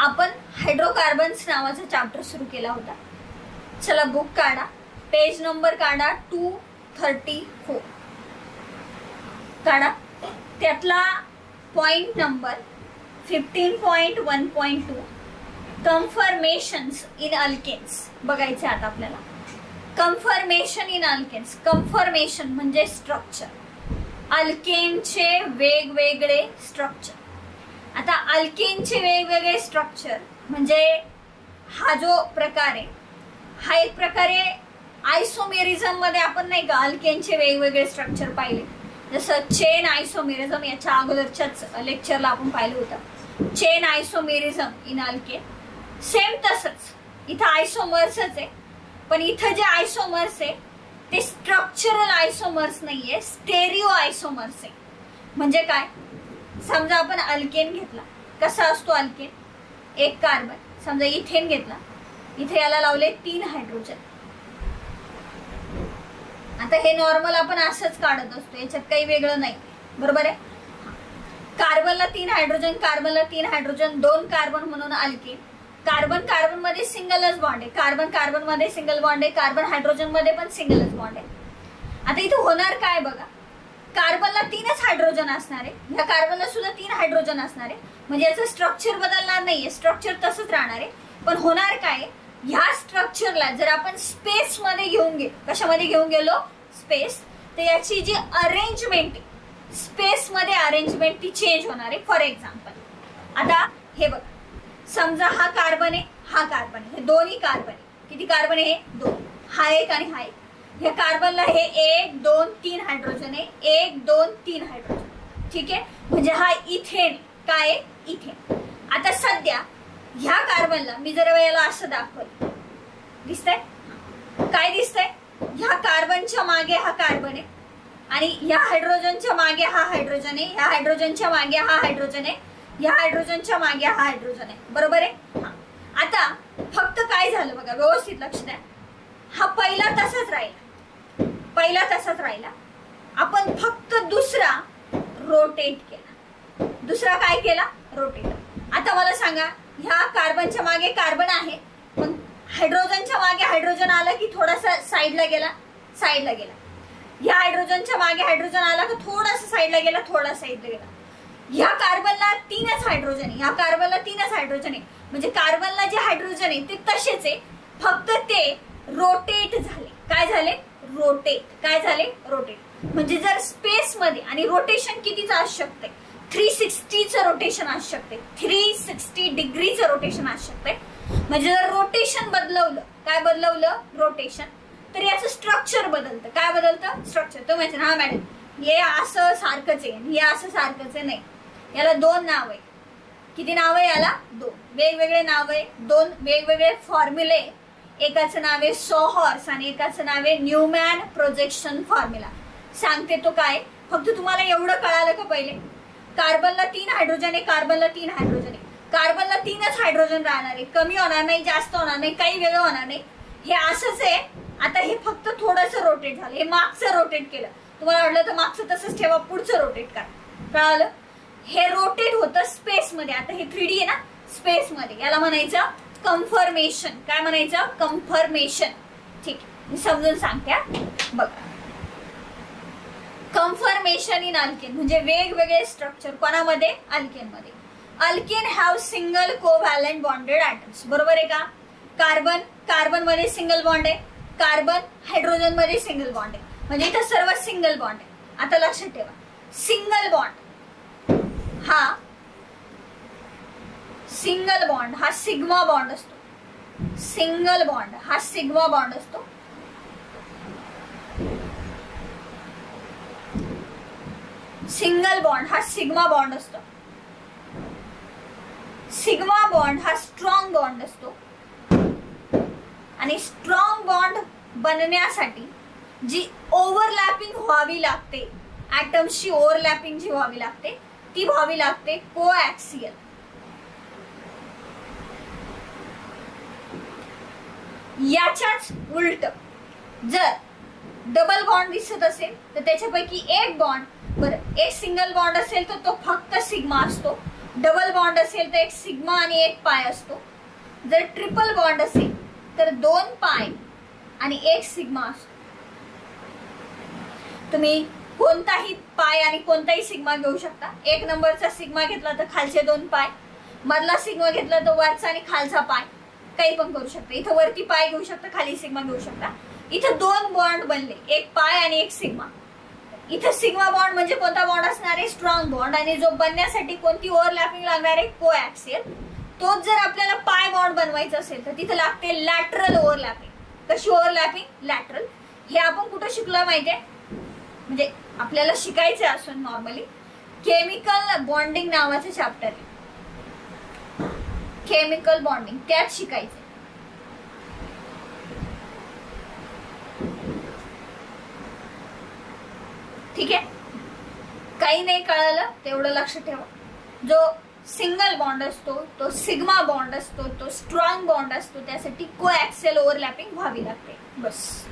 आपण हायड्रोकार्बन्स नावाचा चॅप्टर सुरू केला होता. चला बुक काढा, पेज नंबर काढा 234 काढा. त्यातला point number 15.1.2 conformations in alkanes बघायचे. आता आपल्याला कन्फर्मेशन इन अल्केन्स. कन्फर्मेशन म्हणजे स्ट्रक्चर, अल्केनचे वेगवेगळे स्ट्रक्चर. आता अल्केनचे वेगवेगळे स्ट्रक्चर म्हणजे हा जो प्रकार आहे हा एक प्रकारे आयसोमेरिझम मध्ये आपण नाही का अल्केनचे वेगवेगळे स्ट्रक्चर पाहिले. जसं चेन आयसोमेरिझम याच्या अगोदरच्याच लेक्चरला आपण पाहिलं होतं. Chain isomerism in alkane same तसंच इथं आयसोमर्सच आहे, पण इथं जे आयसोमर्स आहे ते स्ट्रक्चरल आयसोमर्स नाहीये, स्टेरिओ आयसोमर्स आहे. म्हणजे काय, समजा आपण अल्केन घेतला, कसा असतो अल्केन, एक कार्बन. समजा इथेन घेतला, इथे याला लावले 3 हायड्रोजन. आता हे नॉर्मल आपण असंच काढत असतो, याच्यात काही वेगळं नाही, बरोबर आहे. कार्बनला 3 हायड्रोजन, कार्बनला 3 हायड्रोजन, 2 कार्बन म्हणून अल्केन. कार्बन कार्बन मध्ये सिंगलच बॉन्ड आहे, कार्बन कार्बन मध्ये सिंगल बॉन्ड आहे, कार्बन हायड्रोजन मध्ये पण सिंगलच बॉन्ड आहे. आता इथे होणार काय बघा, कार्बनला 3च हायड्रोजन असणार आहे, ह्या कार्बनला सुद्धा 3 हायड्रोजन असणार आहे. म्हणजे याचं स्ट्रक्चर बदलणार नाहीये, स्ट्रक्चर तसंच राहणार आहे. पण होणार काय, ह्या स्ट्रक्चरला जर आपण स्पेस मध्ये घेऊन गेलो, कशामध्ये घेऊन गेलो, स्पेस, तर याची जी अरेंजमेंट आहे स्पेस मध्ये अरेंजमेंट ती चेंज होणार आहे. फॉर एक्झाम्पल आता हे बघा, समजा हा कार्बन आहे, हा कार्बन आहे, हे दोन्ही कार्बन आहे. किती कार्बन आहे, 2. हा एक आणि हा एक. ह्या कार्बनला हे 1 2 3 हायड्रोजन आहे, 1 2 3 हायड्रोजन. ठीक आहे, म्हणजे हा इथेन काय आहे, इथेन. आता सध्या ह्या कार्बनला मी जर याला असं दाखवलं, दिसतंय काय दिसतंय, ह्या कार्बनच्या मागे हा कार्बन आहे आणि ह्या हायड्रोजनच्या मागे हा हायड्रोजन आहे, ह्या हायड्रोजनच्या मागे हा हायड्रोजन आहे, ह्या हायड्रोजनच्या मागे हा हायड्रोजन आहे, बरोबर आहे. आता फक्त काय झालं बघा, व्यवस्थित लक्ष द्या. हा पहिला तसाच राहिला, पहिला तसाच राहिला. आपण फक्त दुसरा रोटेट केला. दुसरा काय केला, रोटेट. आता मला सांगा, ह्या कार्बनच्या मागे कार्बन आहे, पण हायड्रोजनच्या मागे हायड्रोजन आला की थोडासा साईडला गेला, साईडला गेला. ह्या हायड्रोजनच्या मागे हायड्रोजन आला की थोडासा साईडला गेला, थोडा साईडला गेला. ह्या कार्बनला 3च हायड्रोजन आहे, ह्या कार्बनला 3च हायड्रोजन आहे. म्हणजे कार्बनला जे हायड्रोजन आहे ते तसेच आहे, फक्त ते रोटेट झाले. काय झाले, रोटेट. काय झाले, रोटेट. म्हणजे जर स्पेस मध्ये, आणि रोटेशन कितीचं असू शकते, 360चं रोटेशन असू शकते, 360 डिग्रीचं रोटेशन असू शकते. म्हणजे जर रोटेशन बदलवलं, काय बदलवलं, रोटेशन, तर याचं स्ट्रक्चर बदलतं. काय बदलतं, स्ट्रक्चर. तो म्हणजे हा मॅडम हे असं सारखंच आहे, हे असं सारखंच आहे, नाही, याला 2 नाव आहे. किती नाव आहे याला, 2 वेगवेगळे नाव आहे, 2 वेगवेगळे फॉर्म्युले. एकाचं नाव आहे सोहॉर्स आणि एकाचं नाव आहे न्यूमॅन प्रोजेक्शन फॉर्म्युला. सांगते तो काय, फक्त तुम्हाला एवढं कळालं का, पहिले कार्बनला 3 हायड्रोजन आहे, कार्बनला 3 हायड्रोजन आहे, कार्बनला 3च हायड्रोजन राहणार आहे, कमी होणार नाही, जास्त होणार नाही, काही वेगळं होणार नाही, हे असंच आहे. आता हे फक्त थोडंसं रोटेट झालं, हे मागचं रोटेट केलं. तुम्हाला वाटलं तर मागचं तसंच ठेवा, पुढचं रोटेट करा. कळालं, हे रोटेट होतं स्पेस मध्ये. आता हे 3D आहे ना, स्पेस मध्ये, याला म्हणायचं कन्फर्मेशन. काय म्हणायचं, कन्फर्मेशन. ठीक आहे, मी समजून सांगते बघा. कन्फर्मेशन इन अल्केन म्हणजे वेगवेगळे स्ट्रक्चर कोणामध्ये, अल्केन मध्ये. Alkane have single covalent bonded atoms, बरोबर आहे का. कार्बन कार्बन मध्ये सिंगल बॉन्ड आहे, कार्बन हायड्रोजन मध्ये सिंगल बॉन्ड आहे, म्हणजे इथं सर्व सिंगल बॉन्ड आहे. आता लक्षात ठेवा, सिंगल बॉन्ड हा सिग्मा बॉन्ड असतो. सिंगल बॉन्ड हा सिग्मा बॉन्ड असतो. सिंगल बॉन्ड हा सिग्मा बॉन्ड असतो. सिग्मा बॉन्ड हा स्ट्रॉंग बॉन्ड असतो. आणि स्ट्रॉंग बॉन्ड बनण्यासाठी जी ओव्हरलॅपिंग व्हावी लागते, ऍटम्सची ओव्हरलॅपिंग जी व्हावी लागते ती व्हावी लागते कोॲक्सियल. याच्याच उलट जर डबल बॉन्ड दिसत असेल तर त्याच्यापैकी एक बॉन्ड, बरं एक सिंगल बॉन्ड असेल तर तो फक्त सिग्मा असतो, डबल बॉन्ड असेल तर एक सिग्मा आणि एक पाय असतो. जर ट्रिपल बॉन्ड असेल तर 2 पाय आणि 1 सिग्मा असतो. तुम्ही कोणताही पाय आणि कोणताही सिग्मा घेऊ शकता. 1 नंबरचा सिग्मा घेतला तर खालचे 2 पाय, मधला सिग्मा घेतला तर वरचा आणि खालचा पाय, काही पण करू शकता. इथं वरती पाय घेऊ शकता, खाली सिग्मा घेऊ शकता. इथं 2 बॉन्ड बनले, 1 पाय आणि 1 सिग्मा. इथं सिग्मा बॉन्ड म्हणजे कोणता बॉन्ड असणार आहे? Strong bond. आणि जो बनण्यासाठी कोणती ओव्हरलॅपिंग लागणार आहे? कोॲक्सियल. तोच जर आपल्याला पाय बॉन्ड बनवायचा असेल तर तिथे लागते लॅटरल ओव्हरलॅपिंग. कशी ओव्हरलॅपिंग? लॅटरल. हे आपण कुठं शिकलो माहितीये? म्हणजे आपल्याला शिकायचं असून नॉर्मली केमिकल बॉन्डिंग नावाचं चॅप्टर आहे. केमिकल बॉन्डिंग त्यात शिकायचं. ठीक आहे, काही नाही कळालं तेवढं लक्ष ठेवा. जो सिंगल बॉन्ड असतो तो सिग्मा बॉन्ड असतो, तो स्ट्रॉंग बॉन्ड असतो. त्यासाठी कोॲक्सियल ओव्हरलॅपिंग व्हावी लागते. बस.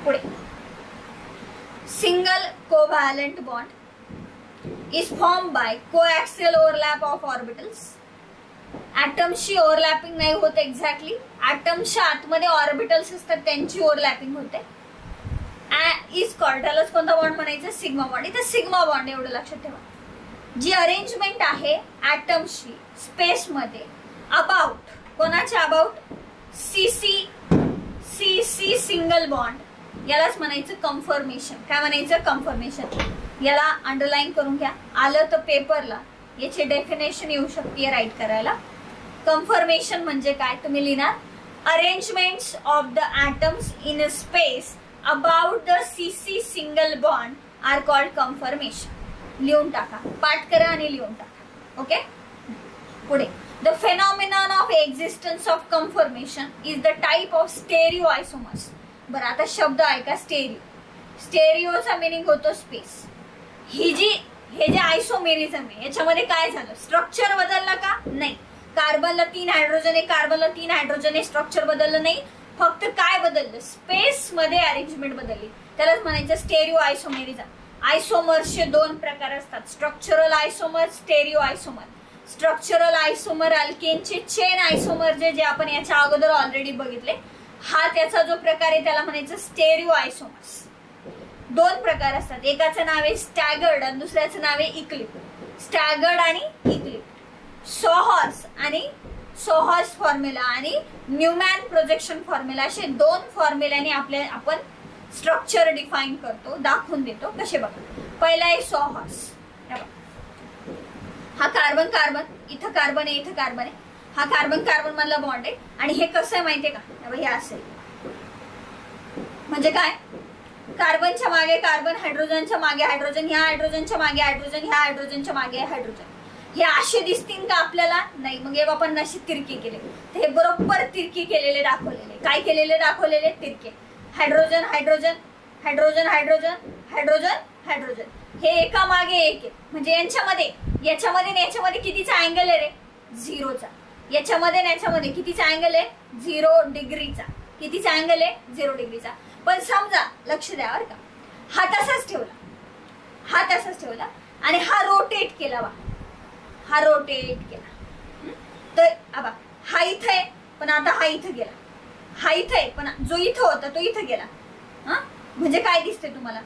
पुढे single covalent bond is form by coaxial overlap of orbitals. ऍटम्सची ओव्हरलॅपिंग नाही होत एक्झॅक्टली. ऍटम्सच्या आतमध्ये ऑर्बिटल्स असतात, त्यांची ओव्हरलॅपिंग होते. इज कॉल्ड, त्यालाच कोणता बॉन्ड म्हणायचं? Sigma bond. इथे सिग्मा बॉन्ड एवढं लक्षात ठेवा. जी अरेंजमेंट आहे ऍटम्सची स्पेस मध्ये अबाउट, कोणाच्या अबाउट? सी सिंगल बॉन्ड, यालाच म्हणायचं कन्फर्मेशन. काय म्हणायचं? कन्फर्मेशन. याला अंडरलाईन करून घ्या. आलं तर पेपरला याची डेफिनेशन येऊ शकते राईट करायला. कन्फर्मेशन म्हणजे काय? तुम्ही लिहिणार arrangements of the atoms in space about the C single bond are called conformation. लिहून टाका, पाठ करा आणि लिहून टाका. ओके. पुढे the phenomenon of existence of conformation is the type of stereoisomers. बरं, आता शब्द ऐका. स्टेरिओ. स्टेरिओचा मिनिंग होतो स्पेस. हे जे आयसोमेरिझम आहे याच्यामध्ये काय झालं? स्ट्रक्चर बदललं का? नाही. कार्बनला 3 हायड्रोजन आहे, कार्बनला 3 हायड्रोजन आहे. स्ट्रक्चर बदललं नाही, फक्त काय बदललं? स्पेस मध्ये अरेंजमेंट बदलली. त्यालाच म्हणायचं स्टेरिओ आयसोमेरिझम. आयसोमर्सचे 2 प्रकार असतात, स्ट्रक्चरल आयसोमर, स्टेरिओ आयसोमर. स्ट्रक्चरल आयसोमर अल्केनचे चेन आयसोमर जे आपण याच्या अगोदर ऑलरेडी बघितले. हा त्याचा जो प्रकार आहे त्याला म्हणायचं स्टेरिओ आयसोमर्स. 2 प्रकार असतात, एकाचं नाव आहे स्टॅगर्ड आणि दुसऱ्याचं नाव आहे इक्लिप. स्टॅगर्ड आणि इक्लिप. सोहॉर्स आणि सोहॉर्स फॉर्म्युला आणि न्यूमॅन प्रोजेक्शन फॉर्म्युला असे 2 फॉर्म्युल्याने आपण स्ट्रक्चर डिफाइन करतो, दाखवून देतो. कसे बघा. पहिला आहे सोहॉर्स. हा कार्बन कार्बन, इथं कार्बन आहे, इथं कार्बन आहे. हा कार्बन कार्बन मधला बॉन्ड आहे. आणि हे कसं आहे माहितीये का? हे असेल म्हणजे काय? कार्बनच्या मागे कार्बन, हायड्रोजनच्या मागे हायड्रोजन, ह्या हायड्रोजनच्या मागे हायड्रोजन, ह्या हायड्रोजनच्या मागे हायड्रोजन. हे असे दिसतील का आपल्याला? नाही. मग हे आपण नशी तिरके केले तर हे बरोबर तिरके केलेले दाखवलेले. काय केलेले दाखवलेले? तिरके. Hydrogen hydrogen hydrogen hydrogen hydrogen hydrogen, हे एका मागे एक आहे. म्हणजे याच्यामध्ये आणि याच्यामध्ये कितीचा अँगल आहे रे? 0चा. याच्यामध्ये आणि याच्यामध्ये कितीचा अँगल आहे? 0 डिग्रीचा. कितीचा अँगल आहे? 0 डिग्रीचा. पण समजा, लक्ष द्या बरं का, हा तसाच ठेवला आणि हा रोटेट केला. हा रोटेट केला तर आबा हा इथं आहे, पण आता हा इथं गेला. हा इथं आहे, पण जो इथं होता तो इथं गेला. म्हणजे काय दिसते तुम्हाला?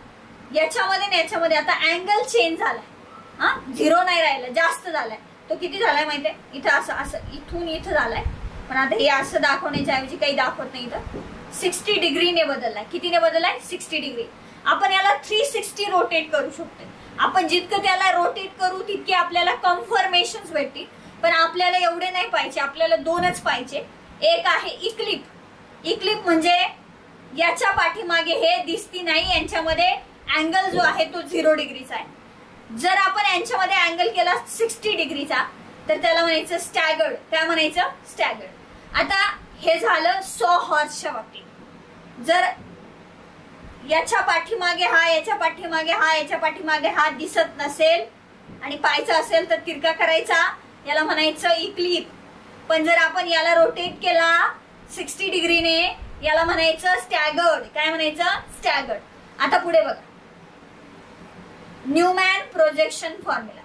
याच्यामध्ये आणि याच्यामध्ये आता अँगल चेंज झालाय. 0 नाही राहिला, जास्त झालाय. तो किती झालाय माहितीये? इथं असं इथून इथं झालाय. पण आता हे असं दाखवण्याच्या ऐवजी काही दाखवत नाही. इथं 60 डिग्रीने बदललाय. कितीने बदललाय? 60 डिग्री. आपण याला 360 रोटेट करू शकतो. आपण जितकं त्याला रोटेट करू तितके आपल्याला कन्फर्मेशन्स भेटतील. पण आपल्याला एवढे नाही पाहिजे, आपल्याला 2च पाहिजे. एक आहे इक्लिप. इक्लिप म्हणजे याच्या पाठीमागे हे दिसती नाही, यांच्यामध्ये अँगल जो आहे तो 0 डिग्रीचा आहे. जर आपण यांच्यामध्ये अँगल केला 60 डिग्रीचा तर त्याला म्हणायचं स्टॅगर्ड. काय म्हणायचं? स्टॅगर्ड. आता हे झालं सोहॉर्सच्या बाबतीत. जर याच्या पाठीमागे हा, याच्या पाठीमागे हा, याच्या पाठीमागे हा दिसत नसेल आणि पाहायचा असेल तर तिरका करायचा, याला म्हणायचं इक्लिप. पण जर आपण याला रोटेट केला 60 डिग्रीने, याला म्हणायचं स्टॅगर्ड. काय म्हणायचं? स्टॅगर्ड. आता पुढे बघा, न्यूमॅन प्रोजेक्शन फॉर्म्युला.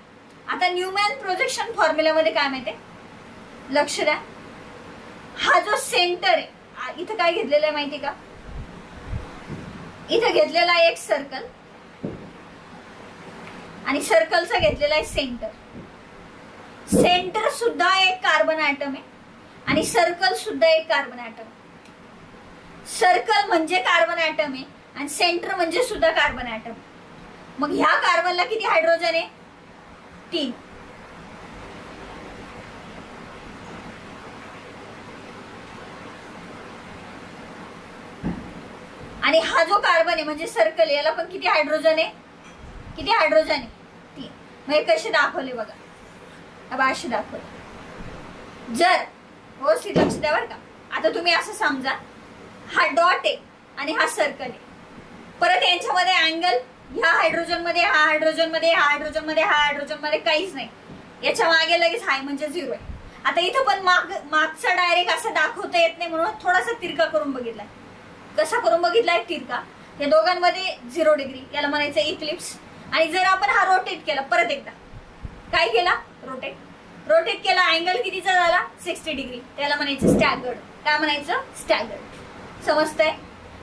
आता न्यूमॅन प्रोजेक्शन फॉर्म्युलामध्ये काय माहितीये, लक्ष द्या. हा जो सेंटर आहे इथं काय घेतलेला आहे माहिती का, इथं घेतलेला आहे एक सर्कल आणि सर्कलचा घेतलेला आहे सेंटर. सेंटर सुद्धा एक कार्बन ऍटम आहे आणि सर्कल सुद्धा एक कार्बन ऍटम आहे. सर्कल म्हणजे कार्बन ऍटम आहे आणि सेंटर म्हणजे सुद्धा कार्बन ऍटम. मग ह्या कार्बनला किती हायड्रोजन आहे, 3. आणि हा जो कार्बन आहे म्हणजे सर्कल, याला पण किती हायड्रोजन आहे, किती हायड्रोजन आहे, 3. मग हे कसे दाखवले बघा, अब असे दाखवले. जर व्यवस्थित लक्ष द्या बरं का. आता तुम्ही असं समजा हा डॉट आहे आणि हा सर्कल आहे. परत यांच्यामध्ये अँगल, ह्या हायड्रोजन मध्ये, हा हायड्रोजन मध्ये, हा हायड्रोजन मध्ये, हा हायड्रोजन मध्ये काहीच नाही. याच्या मागे लगेच हाय म्हणजे 0 आहे. आता इथं पण मागचा डायरेक्ट असं दाखवता येत नाही म्हणून थोडासा तिरका करून बघितलाय. कसा करून बघितलाय तिरका, या दोघांमध्ये 0 डिग्री, याला म्हणायचं इक्लिप्स. आणि जर आपण हा रोटेट केला, परत एकदा काय केला, रोटेट केला, अँगल कितीचा झाला, 60 डिग्री, त्याला म्हणायचं स्टॅगर्ड. काय म्हणायचं, स्टॅगर्ड. समजतंय.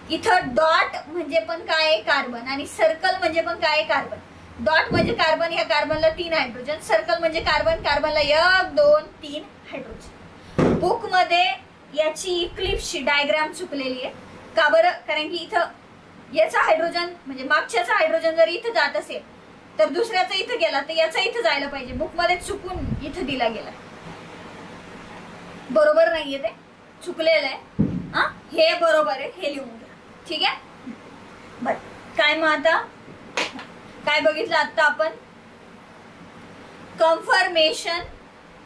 इथं डॉट म्हणजे पण काय आहे, कार्बन, आणि सर्कल म्हणजे पण काय आहे, कार्बन. डॉट म्हणजे कार्बन, ह्या कार्बनला 3 हायड्रोजन. सर्कल म्हणजे कार्बन, कार्बनला 1 2 3 हायड्रोजन. बुक मध्ये याची इक्लिप्सची डायग्राम चुकलेली आहे. का बरं, कारण की इथं याचा हायड्रोजन म्हणजे मागच्याचा हायड्रोजन जर इथं जात असेल तर दुसऱ्याचा इथं गेला तर याचा इथं जायला पाहिजे. बुक मध्ये चुकून इथं दिला गेला, बरोबर नाहीये, ते चुकलेलं आहे. हे बरोबर आहे, हे लिहून घ्या. ठीक आहे. बर, काय मग आता काय बघितलं आता आपण, कन्फर्मेशन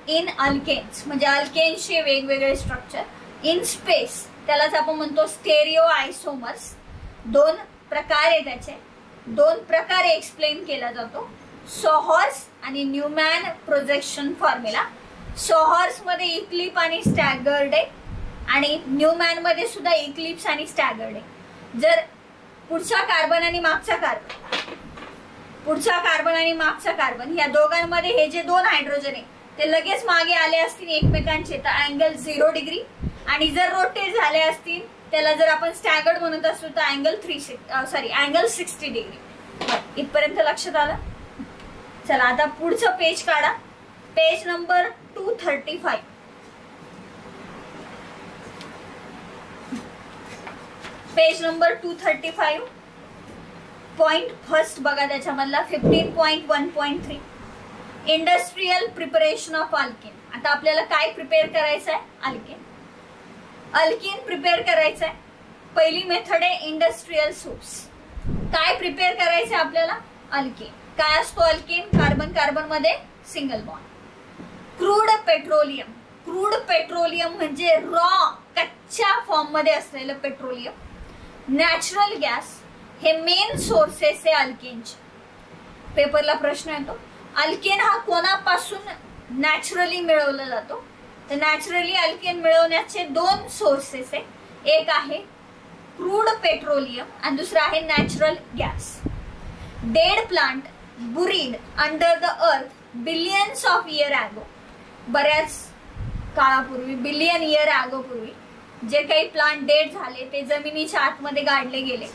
इन अल्केन्स म्हणजे अल्केन्सचे वेगवेगळे स्ट्रक्चर इन स्पेस, त्यालाच आपण म्हणतो स्टेरिओ आयसोमर्स. 2 प्रकार आहे त्याचे, 2 प्रकारे एक्सप्लेन केला जातो, सोहॉर्स आणि न्यूमॅन प्रोजेक्शन फॉर्म्युला. सोहॉर्स मध्ये इक्लिप आणि स्टॅगर्ड आहे आणि न्यूमॅन मध्ये सुद्धा इक्लिप्स आणि स्टॅगर्ड आहे. जर पुढचा कार्बन आणि मागचा कार्बन या दोघांमध्ये हे जे 2 हायड्रोजन आहे ते लगेच मागे आले असतील एकमेकांचे तर अँगल 0 डिग्री, आणि जर रोटेट झाले असतील त्याला जर आपण स्टॅगर्ड म्हणत असू तर अँगल 60 डिग्री. इथपर्यंत लक्षात आलं. चला आता पुढचं पेज काढा, page number 235. Page number 235 point first बघा, त्याच्यामधला 15.1.3 इंडस्ट्रियल प्रिपरेशन ऑफ अल्केन. आता आपल्याला काय प्रिपेअर करायचं आहे, अल्केन प्रिपेअर करायचं आहे. पहिली मेथड आहे इंडस्ट्रियल सोर्स. काय प्रिपेअर करायचं आपल्याला, अल्केन. काय असतो अल्केन, कार्बन कार्बन मध्ये सिंगल बॉन्ड. क्रूड पेट्रोलियम म्हणजे रॉ कच्च्या फॉर्म मध्ये असलेलं पेट्रोलियम. नॅचरल गॅस हे मेन सोर्सेस आहे अल्केनचे. पेपरला प्रश्न येतो, अल्केन हा कोणापासून नॅचरली मिळवला जातो, तर नॅचरली अल्केन मिळवण्याचे 2 सोर्सेस आहे. एक आहे क्रूड पेट्रोलियम आणि दुसरा आहे natural gas. Dead plant buried under the earth billions of year ago, बऱ्याच काळापूर्वी, बिलियन इयर ॲगो पूर्वी जे काही प्लांट डेड झाले ते जमिनीच्या आतमध्ये गाडले गेले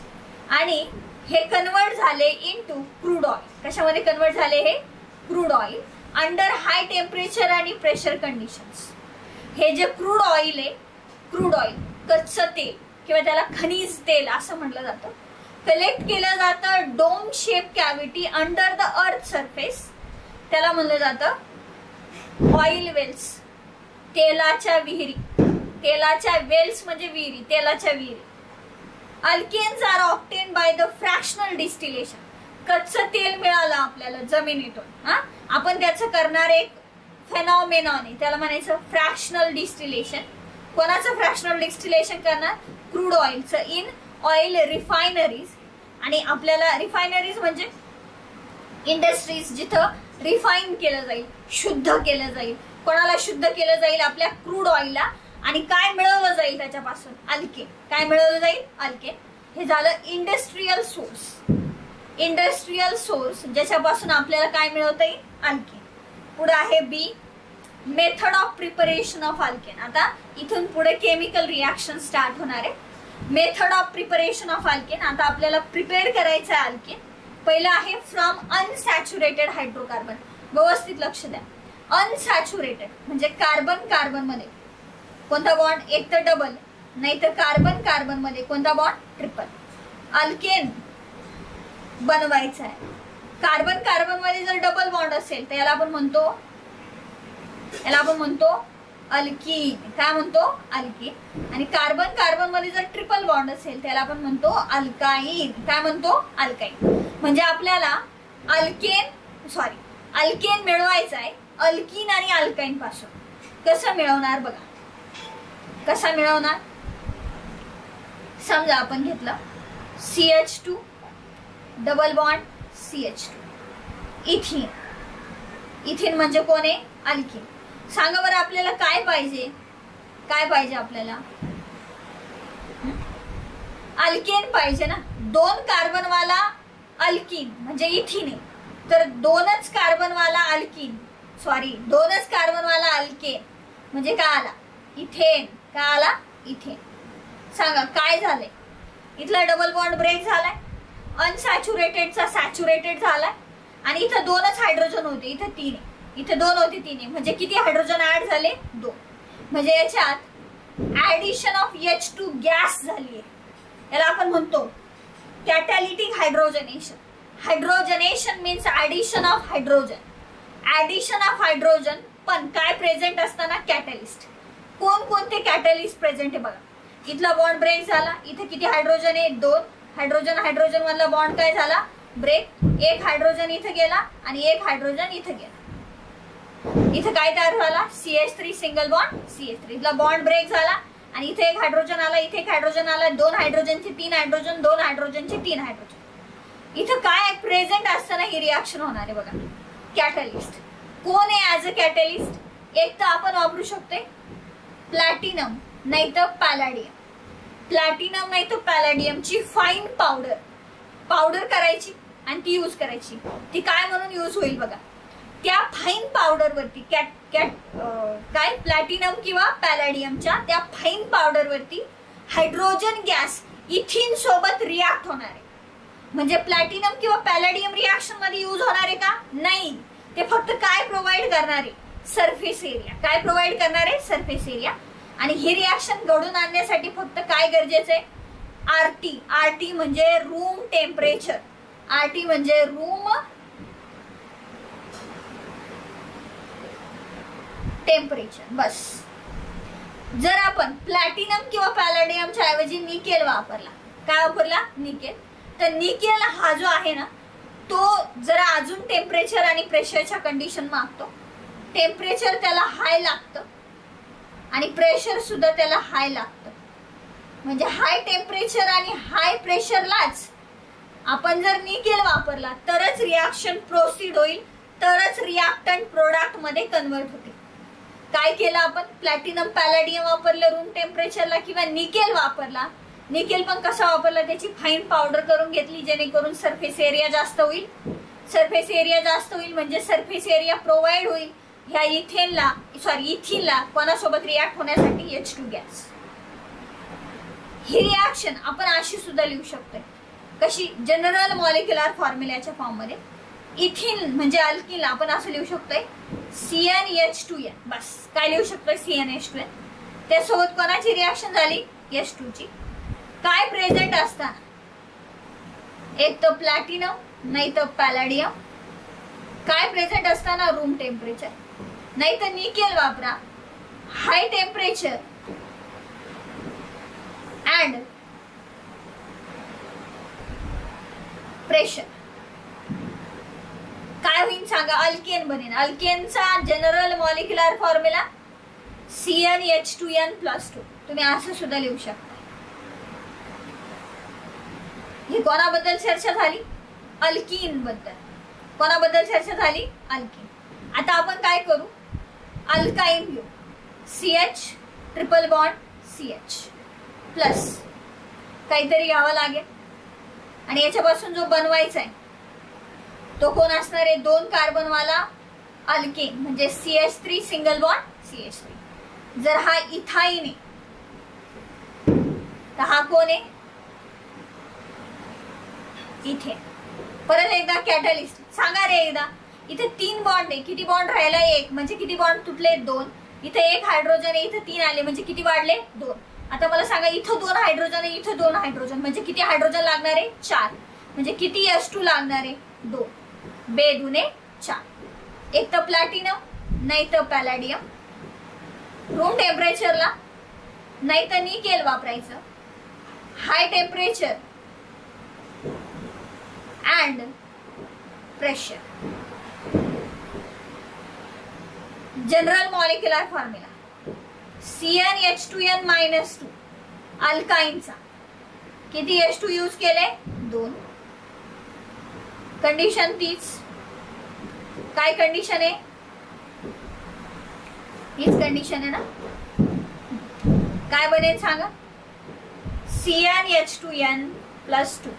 आणि हे कन्वर्ट झाले इनटू क्रूड ऑइल. कशामध्ये कन्वर्ट झाले, हे crude oil under high temperature आणि प्रेशर कंडिशन्स. हे जे क्रूड ऑइल आहे, क्रूड ऑइल कच्चं तेल किंवा त्याला खनिज तेल असं म्हटलं जातं, कलेक्ट केलं जातं dome shape cavity under the earth surface. त्याला म्हणलं जातं ऑइल वेल्स, तेलाच्या विहिरी. तेलाच्या वेल्स म्हणजे विहिरी, तेलाच्या विहिरी. Alkanes are obtain by the fractional distillation. कच्चं तेल मिळालं आपल्याला जमिनीतून, आपण त्याचं करणार एक फेनॉमेनॉन आहे, त्याला म्हणायचं फ्रॅक्शनल डिस्टिलेशन. कोणाचं फ्रॅक्शनल डिस्टिलेशन करणार, क्रूड ऑइलचं इन ऑइल रिफायनरीज. आणि आपल्याला रिफायनरीज म्हणजे इंडस्ट्रीज जिथं रिफाईन केलं जाईल, शुद्ध केलं जाईल. कोणाला शुद्ध केलं जाईल, आपल्या क्रूड ऑइलला. आणि काय मिळवलं जाईल त्याच्यापासून, अल्केन. काय मिळवलं जाईल, अल्केन. हे झालं इंडस्ट्रियल सोर्स. इंडस्ट्रियल सोर्स ज्याच्यापासून आपल्याला काय मिळवता येईल, अल्केन. पुढे आहे B, method of preparation of alkane. आता इथून पुढे केमिकल रिॲक्शन स्टार्ट होणार आहे. Method of preparation of alkane. आता आपल्याला प्रिपेअर करायचं आहे अल्केन. पहिलं आहे फ्रॉम अनसॅच्युरेटेड हायड्रोकार्बन. व्यवस्थित लक्ष द्या. अनसॅच्युरेटेड म्हणजे कार्बन कार्बन मध्ये कोणता बॉन्ड, एक तर डबल नाही तर कार्बन कार्बन मध्ये कोणता बॉन्ड, ट्रिपल. अल्केन बनवायचा आहे. कार्बन कार्बन मध्ये जर डबल बॉन्ड असेल तर याला आपण म्हणतो अल्कीन. काय म्हणतो, अल्कीन. आणि कार्बन कार्बन मध्ये जर ट्रिपल बॉन्ड असेल त्याला आपण म्हणतो अल्काईन. काय म्हणतो, अल्काईन. म्हणजे आपल्याला अल्केन मिळवायचं आहे अल्कीन आणि अल्काईन पासून. कसं मिळवणार बघा, कसा मिळवणार. समजा आपण घेतलं CH2 डबल बॉन्ड CH2 इथिन. इथिन म्हणजे कोण आहे, अल्कीन. सांगा बरं आपल्याला काय पाहिजे, काय पाहिजे आपल्याला, अल्केन पाहिजे ना. 2 कार्बन वाला अल्कीन म्हणजे इथिन आहे, तर 2च कार्बन वाला अल्कीन, सॉरी 2च कार्बन वाला अल्केन म्हणजे काय आला, इथेन. काय आला, इथेन. सांगा काय झालंय, इथला डबल बॉन्ड ब्रेक झालाय, अनसॅच्युरेटेडचा सॅच्युरेटेड झालाय, आणि इथं 2च हायड्रोजन होते, इथं 3 आहे, इथे 2 होते 3 आहे, म्हणजे किती हायड्रोजन ऍड झाले, 2. म्हणजे याच्यात ऍडिशन ऑफ H2 गॅस झाली आहे. याला आपण म्हणतो catalytic hydrogenation. Hydrogenation means addition of hydrogen. Addition of hydrogen पण काय प्रेझेंट असताना, कॅटॅलिस्ट. कोणकोणते कॅटॅलिस्ट प्रेझेंट आहे बघा. इथला बॉन्ड ब्रेक झाला, इथे किती हायड्रोजन आहे, 2 हायड्रोजन. हायड्रोजन मधला बॉन्ड काय झाला, ब्रेक. एक हायड्रोजन इथे गेला आणि एक हायड्रोजन इथे गेला. इथे काय तयार झाला, CH3 सिंगल बॉन्ड CH3. इथला बॉन्ड ब्रेक झाला आणि इथे एक हायड्रोजन आला, इथे एक हायड्रोजन आला, 2 हायड्रोजनचे 3 हायड्रोजन, 2 हायड्रोजनचे 3 हायड्रोजन. इथं काय प्रेझेंट असताना ही रिॲक्शन होणार आहे बघा, कॅटॅलिस्ट. कोण आहे ऍज अ कॅटॅलिस्ट, एक तर आपण वापरू शकतो प्लॅटिनम नाही तर पॅलॅडियम. प्लॅटिनम नाही तर पॅलॅडियमची फाईन पावडर करायची आणि ती यूज करायची. ती काय म्हणून यूज होईल बघा, त्या फाईन पावडर वरती काय प्लॅटिनम किंवा पॅलॅडियमच्या त्या फाईन पावडर वरती हायड्रोजन गॅस इथिन सोबत रिॲक्ट होणार आहे. म्हणजे प्लॅटिनम किंवा पॅलॅडियम रिॲक्शन मध्ये यूज होणार आहे का, नाही. ते फक्त काय प्रोव्हाइड करणार आहे, सरफेस एरिया. काय प्रोव्हाइड करणार आहे, सरफेस एरिया. आणि ही रिॲक्शन घडून आणण्यासाठी फक्त काय गरजेचं आहे, RT म्हणजे रूम टेम्परेचर. RT म्हणजे रूम टेम्परेचर, बस. जर आपण प्लॅटिनम किंवा पॅलॅडियमच्या ऐवजी निकेल वापरला, काय वापरला, निकेल, तर निकेल हा जो आहे ना तो जरा अजून टेम्परेचर आणि प्रेशरच्या कंडिशन मागतो. टेम्परेचर त्याला हाय लागतं आणि प्रेशर सुद्धा त्याला हाय लागतं. म्हणजे हाय टेम्परेचर आणि हाय प्रेशरलाच आपण जर निकेल वापरला तरच रिॲक्शन प्रोसीड होईल, तरच रिॲक्टंट प्रोडक्ट मध्ये कन्वर्ट होते. काय केलं आपण, प्लॅटिनम पॅलॅडियम वापरलं रूम टेम्परेचरला, किंवा निकेल वापरला. निकेल पण कसा वापरला, त्याची फाईन पावडर करून घेतली जेणेकरून सरफेस एरिया जास्त होईल. सरफेस एरिया जास्त होईल म्हणजे सरफेस एरिया प्रोव्हाइड होईल ह्या इथिनला कोणासोबत रिॲक्ट होण्यासाठी, H2 गॅस. ही रिॲक्शन आपण अशी सुद्धा लिहू शकतोय, कशी, जनरल मॉलिक्युलर फॉर्म्युलाच्या फॉर्म मध्ये. इथिन म्हणजे अल्किनला आपण असं लिहू शकतोय CnH2n. बस. काय लिहू शकतोय, CnH2n. त्यासोबत कोणाची रिॲक्शन झाली, H2 ची. काय प्रेझेंट असताना, एक तर प्लॅटिनम नाही तर पॅलॅडियम. काय प्रेझेंट असताना, रूम टेम्परेचर. नाही तर निकेल वापरा, हाय टेम्परेचर अँड प्रेशर. काय होईल सांगा, अल्केन बनेल. अल्केनचा जनरल मॉलिक्युलर फॉर्म्युला CnH2n+2. तुम्ही असं सुद्धा लिहू शकता. ही कोणाबद्दल चर्चा झाली, अल्कीन बद्दल. कोणाबद्दल चर्चा झाली, अल्कीन. आता आपण काय करू, अल्काईन घेऊ. CH triple bond CH plus काहीतरी घ्यावं लागेल. आणि याच्यापासून जो बनवायचा आहे तो कोण असणार आहे, 2 कार्बन वाला अल्केन म्हणजे CH3 सिंगल बॉन्ड CH3. जर हा इथाईन आहे तर हा कोण आहे? इथे. परत एकदा कॅटलिस्ट सांगा रे एकदा. इथे 3 बॉन्ड आहे, किती बॉन्ड राहिला? 1. म्हणजे किती बॉन्ड तुटले? 2. इथे 1 हायड्रोजन आहे, इथे 3 आले म्हणजे किती वाढले? 2. आता मला सांगा इथं 2 हायड्रोजन आहे, इथं 2 हायड्रोजन म्हणजे किती हायड्रोजन लागणार आहे? 4. म्हणजे किती H2 लागणार आहे? 2. 2 दुने 4. एक तर प्लॅटिनम नाही तर पॅलॅडियम. रूम टेम्परेचरला नाही तर निकेल वापरायचं. हाय temperature and pressure. General molecular formula CnH2n-2 अल्काइनचा किती H2 यूज केले? 2. कंडिशन तीच. काय कंडिशन आहे? हीच कंडिशन आहे ना. काय बनेल सांगा? CnH2n+2.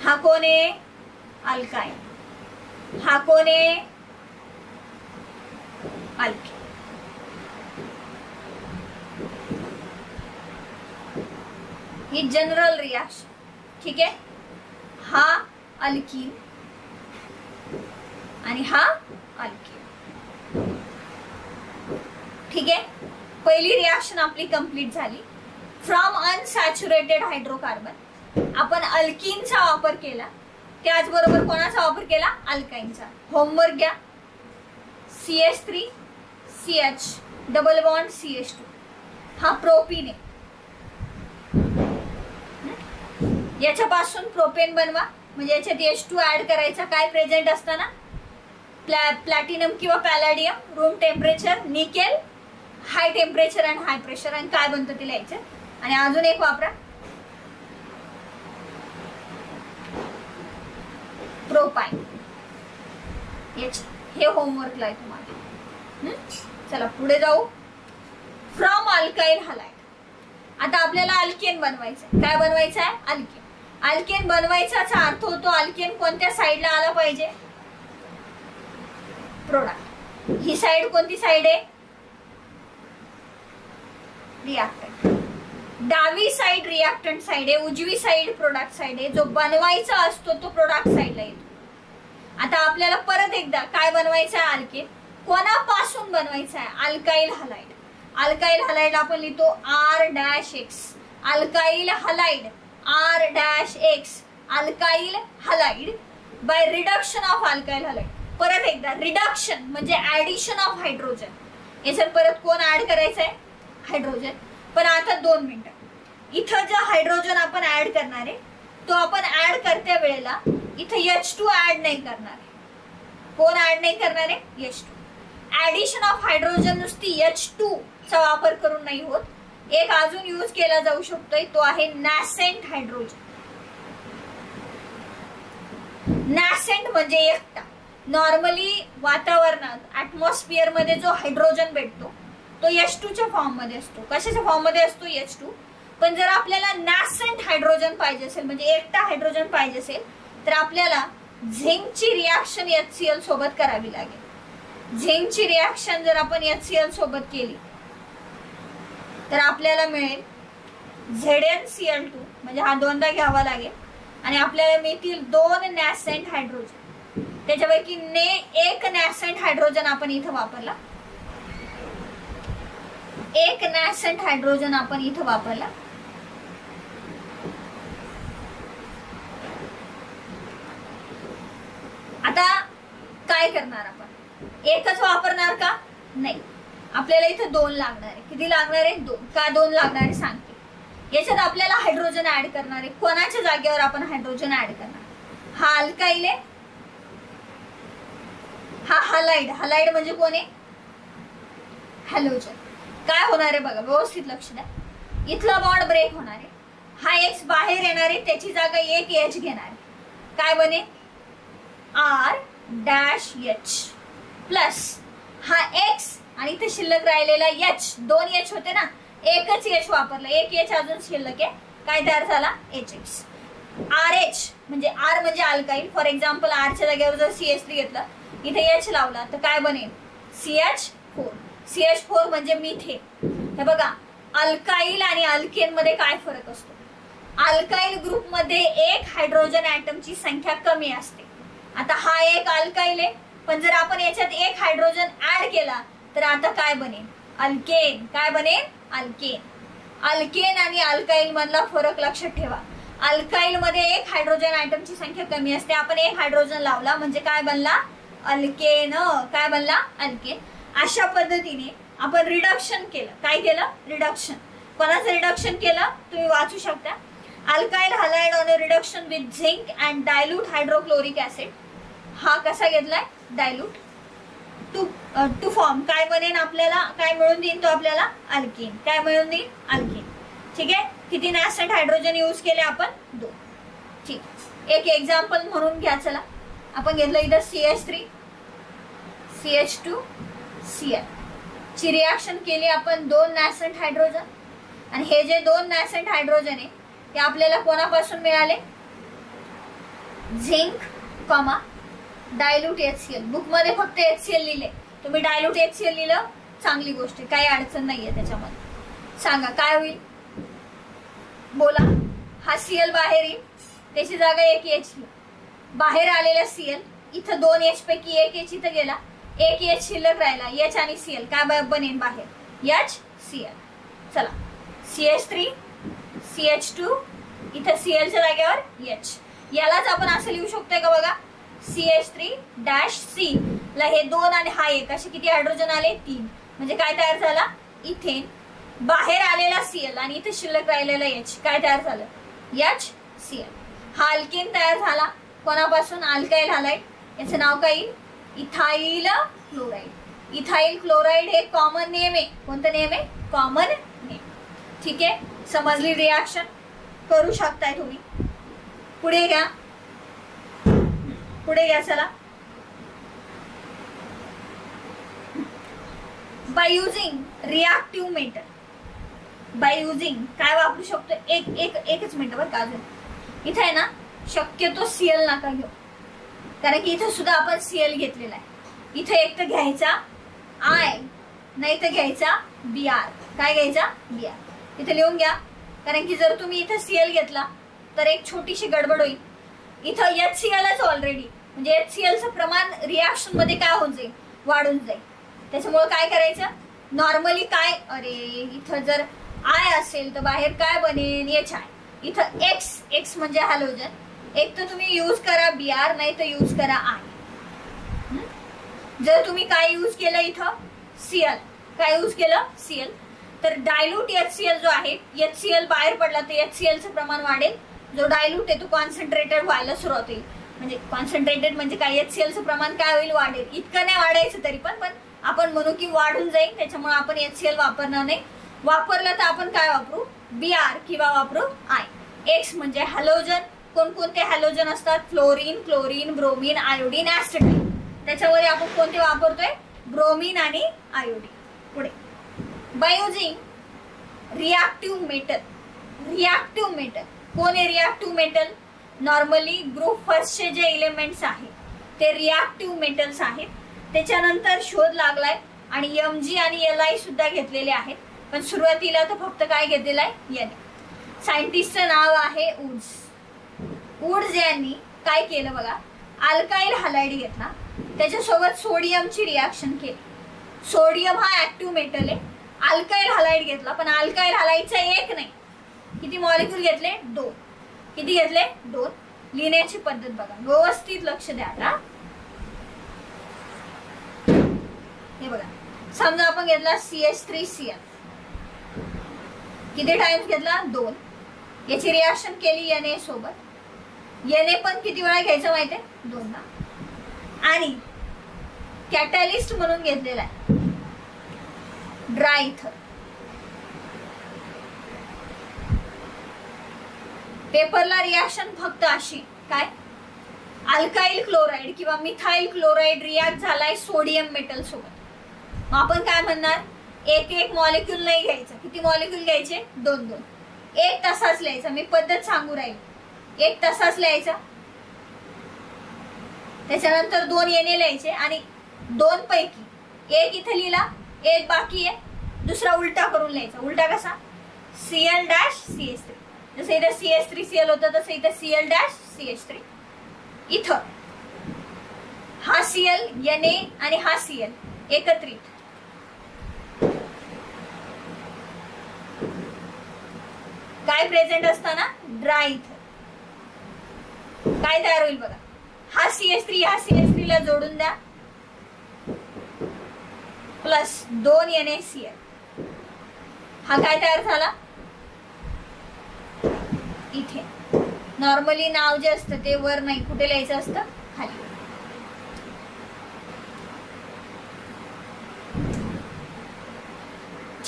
हा कोण आहे? अल्काइन. हा कोण आहे? अल्केन. ही जनरल रिएक्शन. ठीक आहे. हा अल्कीन आणि हा अल्केन. ठीक आहे. पहिली रिएक्शन आपली कंप्लीट झाली. फ्रॉम अनसॅच्युरेटेड हायड्रोकार्बन आपण अल्कीनचा वापर केला, त्याचबरोबर कोणाचा वापर केला? अल्काइनचा. होमवर्क घ्या. CH3 CH double bond CH2 हा प्रोपीन आहे. याच्यापासून प्रोपेन बनवा म्हणजे याच्यात H2 ऍड करायचा. काय प्रेझेंट असताना? प्लॅटिनम किंवा palladium. Room temperature, nickel, high temperature and high pressure. आणि काय बनतं ते लिहायचं. आणि अजून एक वापरा प्रोपाइन. हे होमवर्कला आहे तुम्हाला. चला पुढे जाऊ. From alkyl halide. आता आपल्याला अल्केन बनवायचं. काय बनवायचं आहे? अल्केन. अल्केन बनवायचाचा अर्थ होतो अल्केन कोणत्या साईडला आला पाहिजे? प्रोडक्ट. ही साईड कोणती साईड आहे? रिएक्टंट. डावी साईड रिएक्टंट साईड आहे, उजवी साईड प्रोडक्ट साईड आहे. जो बनवायचा असतो तो प्रोडक्ट साईडला येतो. आता आपल्याला परत एकदा काय बनवायचं आहे? अल्केन. कोणापासून बनवायचं आहे? Alkyl halide. अल्काइल हलाइड आपण लिहितो R-X. Alkyl halide R-X. Alkyl halide by reduction of alkyl halide. परत एकदा रिडक्शन म्हणजे ऍडिशन ऑफ हायड्रोजन. याच्यात परत कोण ऍड करायचं आहे? हायड्रोजन. पण आता 2 मिनिटं. इथं जो हायड्रोजन आपण ऍड करणार आहे तो आपण ऍड करत्या वेळेला इथं H2 ऍड नाही करणार आहे. कोण ऍड नाही करणार आहे? H2. ऍडिशन ऑफ हायड्रोजन नुसती H2 चा वापर करून नाही होत. एक अजून यूज केला जाऊ शकतोय तो आहे नॅसेंट हायड्रोजन. नॅसेंट म्हणजे एकटा. नॉर्मली वातावरणात ऍटमॉस्फिअर मध्ये जो हायड्रोजन भेटतो तो H2 च्या फॉर्म मध्ये असतो. कशाच्या फॉर्म मध्ये असतो? H2. पण जर आपल्याला नॅसेंट हायड्रोजन पाहिजे असेल म्हणजे एकटा हायड्रोजन पाहिजे असेल तर आपल्याला झिंकची रिएक्शन HCl सोबत करावी लागेल. झिंकची रिएक्शन जर आपण HCl सोबत केली तर आपल्याला मिळेल ZnCl2 म्हणजे हा 2दा घ्यावा लागेल आणि आपल्याला मिळतील 2 नॅसेंट हायड्रोजन. त्याच्यापैकी एक नॅसेंट हायड्रोजन आपण इथं वापरला. एक नॅसेंट हायड्रोजन आपण इथं वापरला. आता काय करणार आपण? एकच वापरणार का? नाही. आपल्याला इथं 2 लागणार आहे. किती लागणार आहे? 2. का 2 लागणार आहे सांगते. याच्यात आपल्याला हायड्रोजन ऍड करणार आहे. कोणाच्या जागेवर आपण हायड्रोजन ऍड करणार? हा अल्काइल आहे, हा हलाइड. हलाइड म्हणजे कोण आहे? हॅलोजन. काय होणार आहे बघा, व्यवस्थित लक्ष द्या. इथला बॉन्ड ब्रेक होणार आहे. हा X बाहेर येणार आहे, त्याची जागा एक H घेणार आहे. काय बने? R-H प्लस हा X आणि इथे शिल्लक राहिलेला H. 2 H होते ना, एकच H वापरला. एक H अजून शिल्लक आहे. काय तयार झाला? HX. RH म्हणजे R म्हणजे अल्काइल. फॉर एक्झाम्पल R च्या जागेवर जर CH3 घेतलं, इथे H लावला तर काय बनेल CH4. CH4 म्हणजे मिथेन. हे बघा अल्काईल आणि अल्केन मध्ये काय फरक असतो. अल्काईल ग्रुप मध्ये एक हायड्रोजन ॲटमची संख्या कमी असते. आता हा एक अल्काईल आहे, पण जर आपण याच्यात एक हायड्रोजन ऍड केला तर आता काय बनेल अल्केन. काय बनेल अल्केन. अल्केन आणि अल्काईल मधला फरक लक्षात ठेवा. अल्काईल मध्ये एक हायड्रोजन ॲटमची संख्या कमी असते, आपण एक हायड्रोजन लावला म्हणजे काय बनला अल्केन. काय बनला अल्केन. अशा पद्धतीने आपण रिडक्शन केलं. काय केलं रिडक्शन. कोणाचं रिडक्शन केलं तुम्ही वाचू शकता. Alkyl halide on a reduction with zinc and dilute hydrochloric acid. हा कसा घेतलाय डायल्यूट टू फॉर्म. काय बनेन आपल्याला काय मिळून देईन तो आपल्याला अल्केन. काय मिळून देईन अल्केन. ठीक आहे. किती नॅसेंट हायड्रोजन यूज केले आपण 2. ठीक. एक एक्झाम्पल म्हणून घ्या. चला आपण घेतलं इथं CH3 CH2 Cl ची रिएक्शन केली आपण 2 नॅसेंट हायड्रोजन. आणि हे जे 2 नॅसेंट हायड्रोजन आहे ते आपल्याला कोणापासून मिळाले zinc comma dilute HCl. Book मध्ये फक्त HCl लिहिले, तुम्ही डायल्यूट HCl लिहिलं चांगली गोष्ट आहे, काही अडचण नाहीये त्याच्यामध्ये. सांगा काय होईल बोला. हा Cl बाहेर येईल, त्याची जागा एक H. बाहेर आलेला Cl इथं 2 H पैकी एक H इथं गेला, एक H शिल्लक राहिला. H आणि Cl काय बनेन बाहेर HCl. चला CH3 CH2 इथं Cl च्या जागेवर H. यालाच आपण असं लिहू शकतोय का बघा CH3-C ला हे 2 आणि हा 1 असे किती हायड्रोजन आले 3. म्हणजे काय तयार झाला इथेन. बाहेर आलेला Cl आणि इथे शिल्लक राहिलेला H काय तयार झालं HCl. हा अल्केन तयार झाला कोणापासून अल्काइल हॅलाइड. याचं नाव काय इथाइल क्लोराइड. इथाइल क्लोराइड हे कॉमन नेम आहे. कोणतं नेम आहे कॉमन नेम. ठीक आहे. समजली रिएक्शन. करू शकताय तुम्ही. पुढे घ्या पुढे घ्या. चला by using reactive metal. By using काय वापरू शकतो एकच मिनिट बरं का. अजून इथे आहे ना शक्यतो Cl नका घेऊ, कारण की इथे सुद्धा आपण Cl घेतलेला आहे. इथे एक तर घ्यायचा I नाही तर घ्यायचा Br. काय घ्यायचा Br. इथे लिहून घ्या, कारण की जर तुम्ही इथे Cl घेतला तर एक छोटीशी गडबड होईल. इथं HClच ऑलरेडी म्हणजे HClचं प्रमाण रिएक्शन मध्ये काय होऊन जाईल वाढून जाईल. त्याच्यामुळे काय करायचं नॉर्मली काय अरे इथं जर I असेल तर बाहेर काय बनेन HI. इथं X म्हणजे हॅलोजन. एक तर तुम्ही यूज करा Br नाही तर यूज करा I. जर तुम्ही काय यूज केलं इथं Cl. काय यूज केलं Cl तर डायल्यूट HCl जो आहे HCl बाहेर पडला तर HClचं प्रमाण वाढेल. जो डायल्यूट आहे तो कॉन्सन्ट्रेटेड व्हायला सुरुवात होईल. म्हणजे कॉन्सन्ट्रेटेड म्हणजे काय HClचं प्रमाण काय होईल वाढेल. इतकं नाही वाढायचं तरी पण आपण म्हणू की वाढून जाईल. त्याच्यामुळे आपण HCl वापरणार नाही. वापरलं तर आपण काय वापरू Br किंवा वापरू I. X म्हणजे हॅलोजन. कोणकोणते हॅलोजन असतात फ्लोरीन क्लोरीन ब्रोमीन आयोडीन ऍस्टेटाईन. त्याच्यामध्ये आपण कोणते वापरतोय ब्रोमीन आणि आयोडीन. पुढे by using reactive metal. Reactive metal कोण आहे रिएक्टिव्ह मेटल. नॉर्मली ग्रुप फर्स्टचे जे एलिमेंट्स आहेत ते रिएक्टिव्ह मेटल्स आहेत. त्याच्यानंतर शोध लागलाय आणि Mg आणि Li सुद्धा घेतलेले आहेत, पण सुरुवातीला तर फक्त काय घेतलेलं आहे Na. सायंटिस्टचं नाव आहे वुड्स. वुड्स यांनी काय केलं बघा अल्काइल हॅलाइड घेतला, त्याच्यासोबत सोडियमची रिएक्शन केली. सोडियम हा ऍक्टिव्ह मेटल आहे. अल्काइल हॅलाइड घेतला, पण अल्काइल हॅलाइडचा एक नाही किती मॉलिक्यूल घेतले 2. किती घेतले 2. लिहिण्याची पद्धत बघा व्यवस्थित लक्ष द्या. आता हे बघा समजा आपण घेतला CH3Cl. किती टाइम्स घेतला 2. याची रिएक्शन केली Na सोबत. Na पण किती वेळा घ्यायचं माहितीये 2दा. आणि कॅटॅलिस्ट म्हणून घेतलेला आहे ड्राय इथर. पेपरला रिएक्शन फक्त अशी काय अल्काइल क्लोराइड किंवा मिथाइल क्लोराइड रिएक्ट झालाय सोडियम मेटल सोबत. मग आपण काय म्हणणार एक मॉलिक्यूल नाही घ्यायचा. किती मॉलिक्यूल घ्यायचे 2. 1 तासाच लिहायचा. मी पद्धत सांगू राहील 1 तासाच लिहायचा. त्याच्यानंतर 2 एन लिहायचे आणि 2 पैकी एक इथे लिहिला, एक बाकी आहे, दुसरा उलटा करून लिहायचा. उलटा कसा? Cl dash CH3. जसं इथे CH3Cl होतं तसं इथे Cl डॅश CH3. इथं हा Cl Na आणि हा Cl एकत्रित. काय प्रेझेंट असताना? ड्राय इथर. काय तयार होईल बघा. हा CH3 ह्या CH3 ला जोडून द्या, प्लस 2 NaCl. हा काय तयार झाला? इथे. नॉर्मली नाव जे असतं ते वर नाही, कुठे लिहायचं असतं? खाली.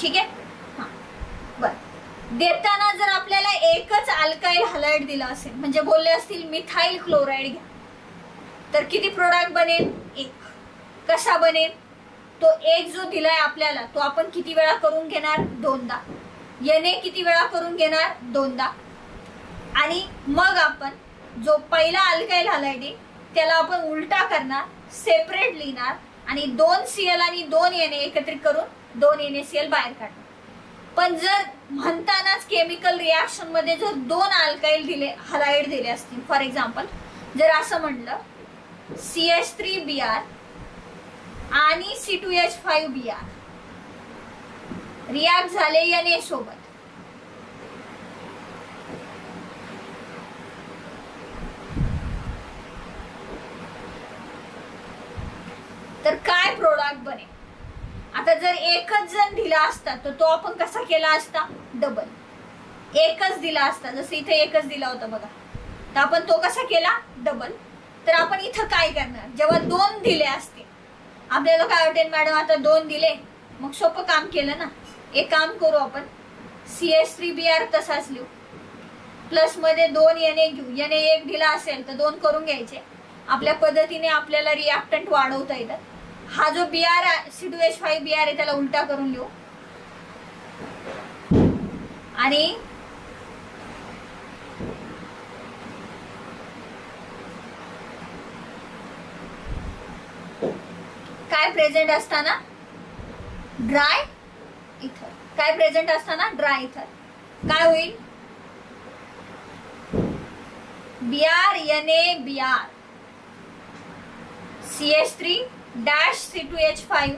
ठीक आहे. हा बर. देताना जर आपल्याला एकच अल्काइल हलाइड दिला असेल, म्हणजे बोलले असतील मिथाइल क्लोराइड घ्या, तर किती प्रोडक्ट बनेल? एक. कसा बनेल? तो एक जो दिलाय आपल्याला तो आपण किती वेळा करून घेणार? 2दा. Na किती वेळा करून घेणार? 2दा. आणि मग आपण जो पहिला अल्काइल हलाइड आहे त्याला आपण उलटा करणार, सेपरेट लिहिणार आणि 2 Cl आणि 2 Na एकत्रित करून 2 NaCl बाहेर काढणार. पण जर म्हणतानाच केमिकल रिएक्शन मध्ये जर 2 अल्काइल दिले हलाइड दिले असतील, फॉर एक्झाम्पल जर असं म्हणलं CH3Br आणि C2H5Br रिॲक्ट झाले Na सोबत, तर काय प्रोडक्ट बने? आता जर एकच जण दिला असता तर तो आपण कसा केला असता? डबल. एकच दिला असता, जसं इथे एकच दिला होता बघा, तर आपण तो कसा केला? डबल. तर आपण इथं काय करणार? जेव्हा 2 दिले असते आपल्याला काय वाटेल? मॅडम आता 2 दिले, मग सोपं काम केलं ना. एक काम करू आपण, CH3Br तसाच लिहू, प्लस मध्ये 2 Na घेऊ. Na एक दिला असेल तर 2 करून घ्यायचे. आपल्या पद्धतीने आपल्याला रिॲक्टंट वाढवता येतात. हा जो Br C2H5Br आहे त्याला उलटा करून लिहू आणि काय प्रेझेंट असताना? ड्राय इथर. काय प्रेझेंट असताना? ड्राय इथर. काय होईल? Br Na Br CH3 dash C2H5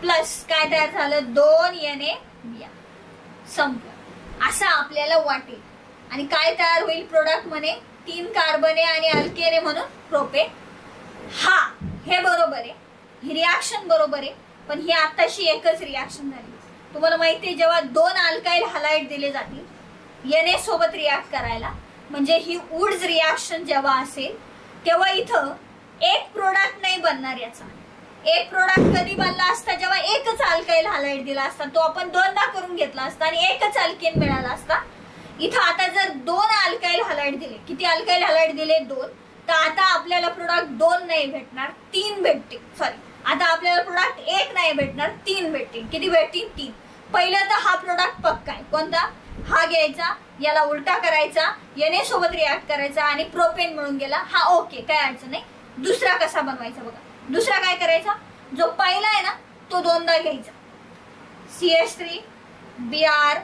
plus काय तयार झालं? 2 Na Br. संपलं असं आपल्याला वाटेल. आणि काय तयार होईल प्रोडक्ट मध्ये? 3 कार्बन आणि अल्केन म्हणून प्रोपेन. हा हे बरोबर आहे, ही रिॲक्शन बरोबर आहे, पण ही आताशी एकच रिॲक्शन झाली. तुम्हाला माहिती आहे जेव्हा 2 अल्काइल हलाइड दिले जातील Na सोबत रिॲक्ट करायला, म्हणजे ही वुड्स रिॲक्शन जेव्हा असेल तेव्हा इथं एक प्रोडक्ट नाही बनणार. याचा एक प्रोडक्ट कधी बनला असता? जेव्हा एकच अल्काइल हलाइड दिला असता, तो आपण 2दा करून घेतला असता आणि एकच अल्केन मिळाला असता. इथं आता जर 2 अल्काइल हलाइड दिले, किती अल्काइल हलाइड दिले? 2. तर आता आपल्याला प्रोडक्ट 2 नाही भेटणार, 3 भेटतील. सॉरी, आता आपल्याला प्रोडक्ट 1 नाही भेटणार, 3 भेटतील. किती भेटतील? 3. पहिलं तर हा प्रोडक्ट पक्का आहे. कोणता? हा घ्यायचा, याला उलटा करायचा, Na सोबत रिॲक्ट करायचा आणि प्रोपेन मिळून गेला. हा ओके, काय अडचण नाही. दुसरा कसा बनवायचा बघा. दुसरा काय करायचा? जो पहिला आहे ना तो 2दा घ्यायचा, CH3Br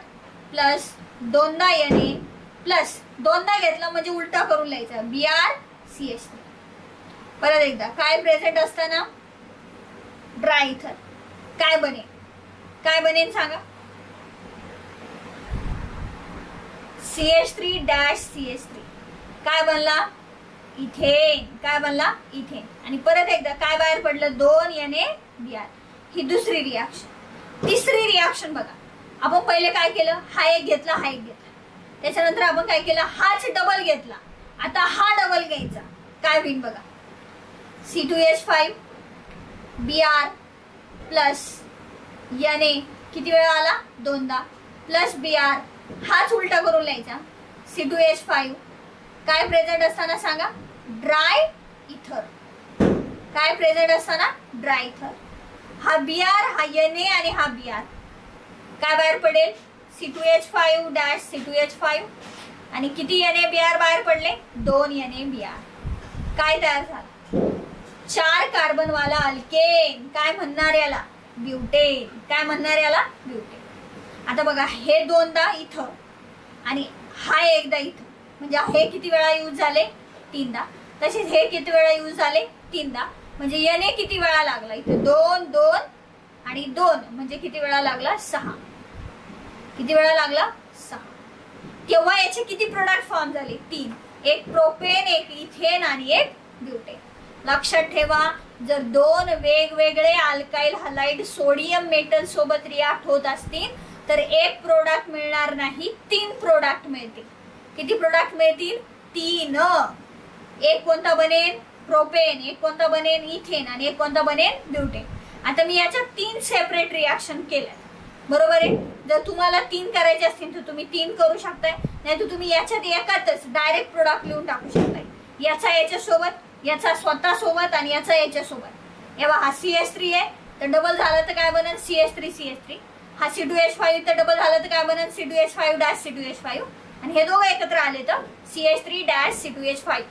प्लस 2दा Na प्लस 2दा घेतला म्हणजे उलटा करून लिहायचा Br CH3. परत एकदा काय प्रेझेंट असताना? ड्राय इथर. काय बनेल? काय बनेल सांगा? CH3 डॅश CH3 काय बनला? इथेन. काय बनला? इथेन. आणि परत एकदा काय बाहेर पडलं? 2 Na Br. ही दुसरी रिॲक्शन. तिसरी रिॲक्शन बघा, आपण पहिले काय केलं? हा एक घेतला, हा एक घेतला, त्याच्यानंतर आपण काय केलं? हाच डबल घेतला, आता हा डबल घ्यायचा. काय होईल बघा? C2H5 Br प्लस Na किती वेळा आला? 2दा प्लस Br, हाच उलटा करून लिहायचा C2H5. काय प्रेझेंट असताना सांगा? ड्राय इथर. काय प्रेझेंट असताना? ड्राय इथर. हा Br, हा Na आणि हा Br. काय बाहेर पडेल? C2H5 डॅश C2H5 आणि किती Na Br बाहेर पडले? 2 Na Br. काय तयार झाला? 4 कार्बन वाला अल्केन. काय म्हणणार याला? ब्युटेन. काय म्हणणार याला? ब्युटेन. आता बघा, हे 2दा इथं आणि हा एकदा इथं, म्हणजे हे किती वेळा यूज झाले? 3दा. तसेच हे किती वेळा यूज झाले? 3दा. म्हणजे याने किती वेळा लागला? इथे 2 2 आणि 2, म्हणजे किती वेळा लागला? 6. किती वेळा लागला? 6. तेव्हा याचे किती प्रोडक्ट फॉर्म झाले? 3. एक प्रोपेन, एक इथेन आणि एक ब्युटेन. लक्षात ठेवा, जर 2 वेगवेगळे अल्काइल हलाइड सोडियम मेटल सोबत रिॲक्ट होत असतील तर एक प्रोडक्ट मिळणार नाही, 3 प्रोडक्ट मिळतील. किती प्रोडक्ट मिळतील? 3. एक कोणता बनेल? प्रोपेन. एक कोणता बनेल? इथेन. आणि एक कोणता बनेल? ब्युटेन. आता मी याच्यात 3 सेपरेट रिॲक्शन केल्या, बरोबर आहे. जर तुम्हाला 3 करायचे असतील तर तुम्ही 3 करू शकताय, नाही तर तुम्ही याच्यात एकातच डायरेक्ट प्रोडक्ट लिहून टाकू शकताय. याचा याच्यासोबत, याचा स्वतः सोबत आणि याचा याच्यासोबत. एव्हा हा CH3 आहे तर डबल झालं तर काय बनेल? CH3. हा C2H5 तर डबल झालं तर काय बनेल? C2H5-C2H5. आणि हे दोघं एकत्र आले तर CH3-C2H5.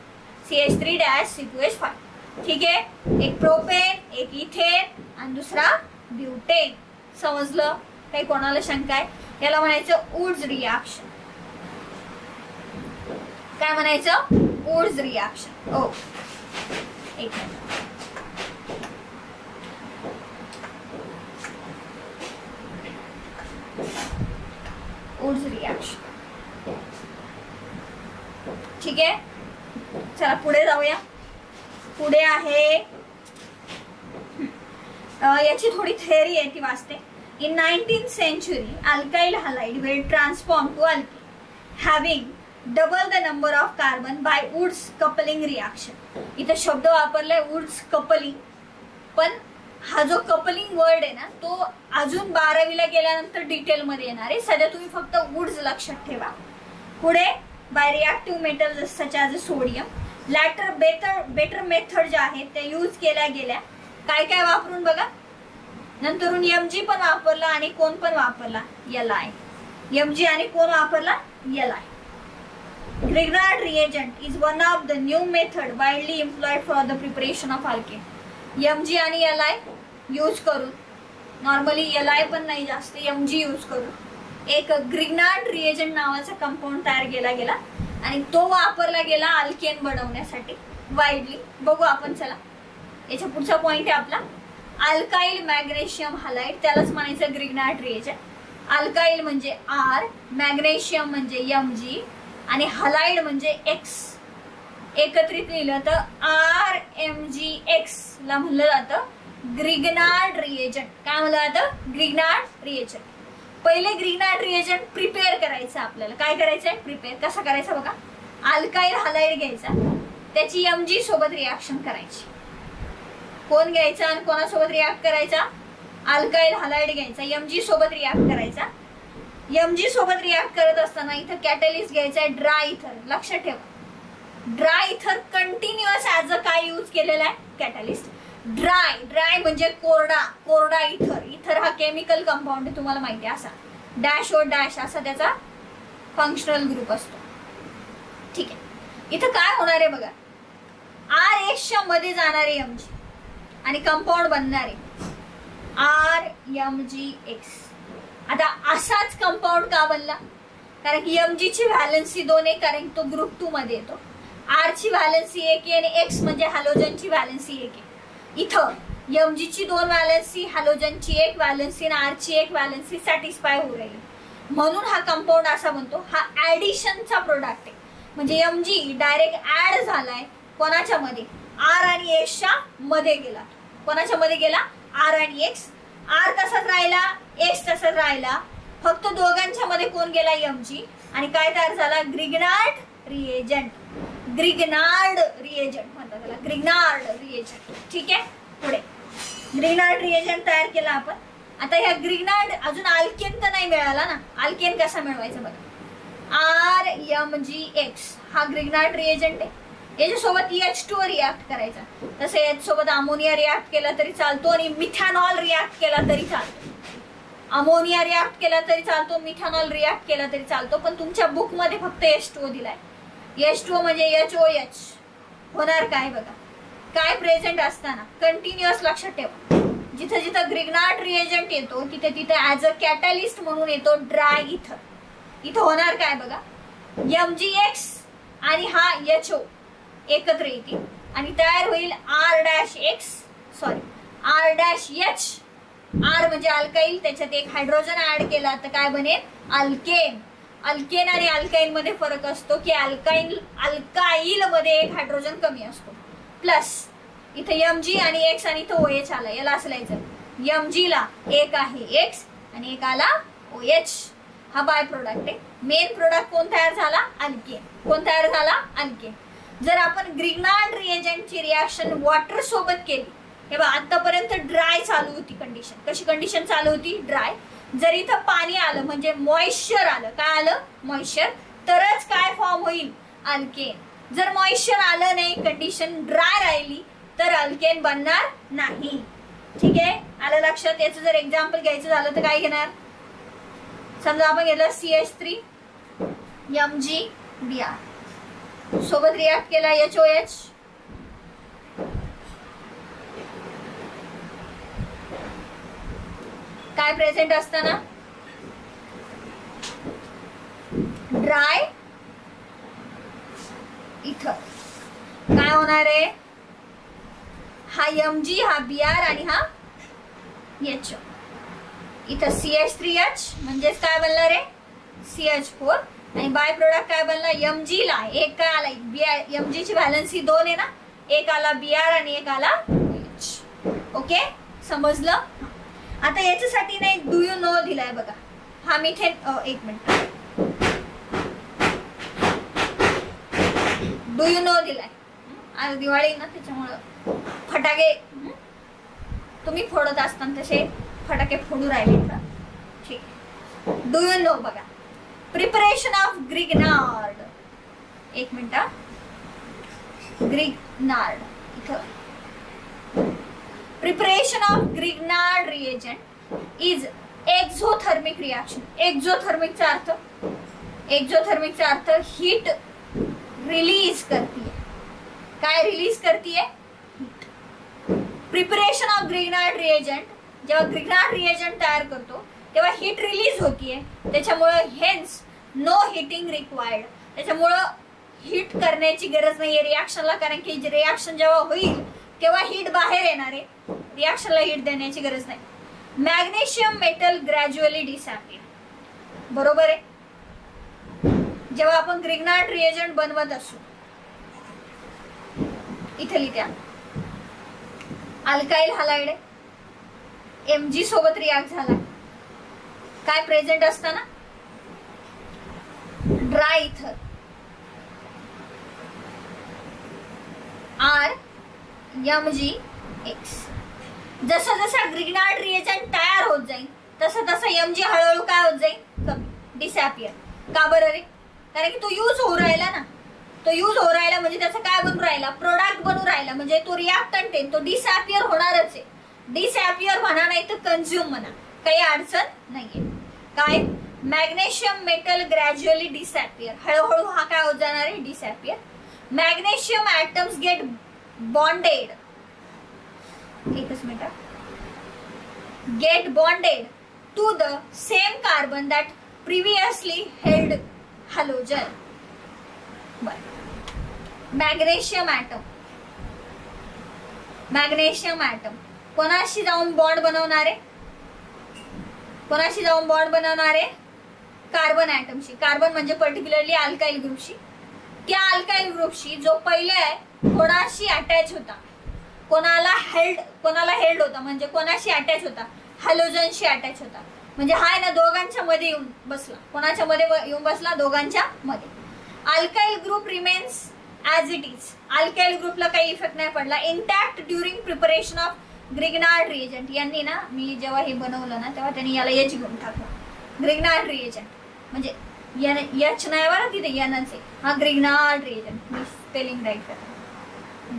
CH3-C2H5. ठीक आहे. एक प्रोपेन, एक इथेन आणि दुसरा ब्युटेन. समजलं? काही कोणाला शंका आहे? याला म्हणायचं वुड्स रिॲक्शन. काय म्हणायचं? Woods reaction. ओ, एक मिनिट. Woods reaction. ठीक आहे. चला पुढे जाऊया. पुढे आहे, याची थोडी थेअरी आहे ती वाचते. In 19th century, alkyl halide will transform to alkene, having double the number of carbon by Woods coupling reaction. इथे शब्द वापरलाय वुड्स कपलिंग, पण हा जो कपलिंग वर्ड आहे ना तो अजून 12वीला गेल्यानंतर डिटेल मध्ये येणार आहे. सध्या तुम्ही फक्त वुड्स लक्षात ठेवा. पुढे by reactive metals such as sodium, later better method ज्या आहेत त्या यूज केल्या गेल्या. काय काय वापरून बघा. नंतरून Mg पण वापरला आणि कोण पण वापरला? Li. Mg आणि कोण वापरला? Li. Grignard reagent is one of the new method widely employed for the preparation of alkene. Mg आणि Li यूज करून, नॉर्मली Li पण नाही जास्त, Mg यूज करून एक ग्रिग्नार्ड रिएजंट नावाचा कंपाऊंड तयार केला गेला आणि तो वापरला गेला अल्केन बनवण्यासाठी वाईडली. बघू आपण. चला, याच्या पुढचा पॉइंट आहे आपला अल्काइल मॅग्नेशियम हलाइड. त्यालाच म्हणायचं ग्रिग्नार्ड रिएजंट. अल्काइल म्हणजे R, मॅग्नेशियम म्हणजे Mg आणि हलाइड म्हणजे X. एकत्रित लिहिलं तर RMgX ला म्हणलं जातं ग्रिग्नार्ड रिएजंट. काय म्हणलं जातं? Grignard reagent. पहिले ग्रिग्नार्ड रिएजंट प्रिपेअर करायचं आपल्याला. काय करायचंय? प्रिपेअर. कसं करायचं बघा. अल्काइल हलाइड घ्यायचा, त्याची Mg सोबत रिॲक्शन करायची. कोण घ्यायचा आणि कोणासोबत रिॲक्ट करायचा? अल्काइल हलाइड घ्यायचा, Mg सोबत रिॲक्ट करायचा. Mg सोबत रिॲक्ट करत असताना इथं कॅटलिस्ट घ्यायचा आहे ड्राय इथर. लक्षात ठेवा, ड्राय इथर कंटिन्युअस ॲज अ काय यूज केलेला आहे? कॅटलिस्ट. ड्राय म्हणजे कोरडा इथर. इथर हा केमिकल कंपाऊंड आहे, तुम्हाला माहिती आहे. असा डॅश ओ डॅश असा त्याचा फंक्शनल ग्रुप असतो. ठीक आहे. इथं काय होणार आहे बघा. RH मध्ये जाणारे Mg आणि कंपाऊंड बनणारे RMgX. आता असाच कंपाऊंड का बनला? कारण की Mg ची व्हॅलन्सी 2 आहे, कारण तो ग्रुप 2 मध्ये येतो. R ची व्हॅलन्सी 1 आहे आणि X म्हणजे हॅलोजनची व्हॅलन्सी 1 आहे. इथं Mg ची 2 व्हॅलन्सी, हॅलोजनची 1 व्हॅलन्सी आणि R ची 1 व्हॅलन्सी सॅटिस्फाय होऊ राहिली, म्हणून हा कंपाऊंड असा बनतो. हा ऍडिशनचा प्रोडक्ट आहे. म्हणजे Mg डायरेक्ट ऍड झालाय कोणाच्या मध्ये? R आणि X च्या मध्ये गेला. कोणाच्या मध्ये गेला? R आणि X. R तसाच राहिला, X तसाच राहिला, फक्त दोघांच्या मध्ये कोण गेला? Mg. आणि काय तयार झाला? Grignard reagent. ग्रिग्नार्ड रिएजंट म्हणतात त्याला, ग्रिग्नार्ड रिएजंट. ठीक आहे. पुढे ग्रिग्नार्ड रिएजंट तयार केला आपण. आता ह्या ग्रिग्नार्ड अजून अल्केन तर नाही मिळाला ना. अल्केन कसा मिळवायचा बघा. RMgX हा ग्रिग्नार्ड रिएजंट आहे. याच्यासोबत H2O रिॲक्ट करायचा. तसं याच्यासोबत अमोनिया रिॲक्ट केला तरी चालतो आणि मिथॅनॉल रिॲक्ट केला तरी चालतो. अमोनिया रिॲक्ट केला तरी चालतो, मिथॅनॉल रिॲक्ट केला तरी चालतो, पण तुमच्या बुक मध्ये फक्त H2O दिलाय. H2O म्हणजे HOH. होणार काय बघा, काय प्रेझेंट असताना कंटिन्युअस लक्षात ठेवा, जिथे जिथे ग्रिग्नार्ड रिएजंट येतो तिथे तिथे ऍज अ कॅटलिस्ट म्हणून येतो ड्राय इथर. इथं होणार काय बघा, MgX आणि हा HO एकत्र येतील आणि तयार होईल R-H, सॉरी R-H. R म्हणजे अल्काईल, त्याच्यात एक हायड्रोजन ऍड केला तर काय बनेल, अल्केन. अल्केन आणि अल्काईल मध्ये फरक असतो की अल्काईल मध्ये एक हायड्रोजन कमी असतो. प्लस इथे Mg आणि X आणि इथं OH आला, याला असं लिहायचं Mg ला एक आहे X आणि एक आला OH. हा बाय प्रोडक्ट आहे. मेन प्रोडक्ट कोण तयार झाला, अल्केन. कोण तयार झाला, अल्केन. जर आपण ग्रिग्नार्ड रिएजंटची रिएक्शन वॉटर सोबत केली, हे बघा आतापर्यंत ड्राय चालू होती कंडिशन. कशी कंडिशन चालू होती, ड्राय. जर इथं पाणी आलं म्हणजे मॉइश्चर आलं, काय आलं, मॉइश्चर, तरच काय फॉर्म होईल, अल्केन. जर मॉइश्चर आलं नाही, कंडिशन ड्राय राहिली तर अल्केन बनणार नाही. ठीक आहे, आलं लक्षात. याचं जर एक्झाम्पल घ्यायचं झालं तर काय घेणार, समजा आपण घेतलं CH3 MgBr सोबत रिॲक्ट केला HOH, काय प्रेझेंट असताना, ड्राय इथर. काय होणार आहे, हा Mg, हा Br आणि हा HO. इथं CH3H म्हणजेच काय बनणार आहे, CH4 आणि बाय प्रोडक्ट काय बनला, Mg ला एक काय आला, Mg ची व्हॅलन्सी 2 आहे ना, एक आला Br आणि एक आला OH. ओके, समजलं. आता याच्यासाठी नाही डू यू नो दिलाय बघा, हा मिथेन, एक मिनिट, डू यू नो दिलाय. आज दिवाळी ना, त्याच्यामुळं फटाके तुम्ही फोडत असताना तसे फटाके फोडू राहिले का, ठीक. डू यू नो बघा, प्रिपरेशन ऑफ ग्रिग्नार्ड, एक मिनिट, ग्रिग्नार्ड इथं, preparation of Grignard reagent is exothermic reaction. exothermic चा अर्थ हीट रिलीज करतीये. काय रिलीज करतीये, प्रिपरेशन ऑफ ग्रिग्नार्ड रिएजंट. जेव्हा ग्रिग्नार्ड रिएजंट तयार करतो तेव्हा हीट रिलीज होतीये, त्याच्यामुळे हेन्स नो हिटिंग रिक्वायर्ड. त्याच्यामुळं हीट करण्याची गरज नाहीये रिॲक्शनला, कारण की रिॲक्शन जेव्हा होईल तेव्हा हीट बाहेर येणार आहे, रिॲक्शनला हीट देण्याची गरज नाही. मॅग्नेशियम मेटल ग्रॅज्युअली डिसॅपियर, बरोबर आहे. जेव्हा आपण ग्रिग्नार्ड रिएजंट बनवत असू, इथे लिहित्या अल्काइल हॅलाइड Mg सोबत रिॲक्ट झाला, काय प्रेझेंट असताना, ड्राय इथर RMgX. जसा जसा ग्रिग्नार्ड रिएजंट तयार होत जाईल तसं तसं Mg हळूहळू काय होत जाईल, कमी, डिसॅपियर. का बरं रे, कारण की तो यूज होऊ राहिला ना, तो यूज होऊ राहिला म्हणजे त्याचा काय बनू राहिला, प्रोडक्ट बनू राहिला, म्हणजे तो रिॲक्टंट आहे, तो डिसॅपियर होणारच आहे. डिसॅपियर म्हणा नाही तर कन्झ्युम म्हणा, काही अडचण नाहीये. काय, मॅग्नेशियम मेटल ग्रॅज्युअली डिसॅपियर, हळूहळू हा काय होत जाणार आहे, disappear. Magnesium atoms get bonded, एकच मिनिट, get bonded to the same carbon that previously held halogen. Magnesium atom कोणाशी जाऊन बॉन्ड बनवणारे, कोणाशी जाऊन बॉन्ड बनवणारे, कार्बन ॲटमशी. कार्बन म्हणजे पर्टिक्युलरली अल्काइल ग्रुपशी. त्या अल्काइल ग्रुपशी जो पहिले आहे कोणाशी अटॅच होता, कोणाला हेल्ड होता, म्हणजे कोणाशी अटॅच होता, हॅलोजनशी अटॅच होता. म्हणजे हा ना दोघांच्या मध्ये येऊन बसला, कोणाच्या मध्ये येऊन बसला, दोघांच्या मध्ये. Alkyl group remains as it is, alkyl ग्रुपला काही इफेक्ट नाही पडला, intact during preparation of Grignard reagent. यांनी ना, मी जेव्हा हे बनवलं ना तेव्हा त्यांनी याला एच घेऊन टाकलं, ग्रिग्नार्ड रिएजंट म्हणजे एच नाही बरं तिथे एनच आहे. हा ग्रिग्नार्ड रिएजंट, मी स्पेलिंग राईट करते,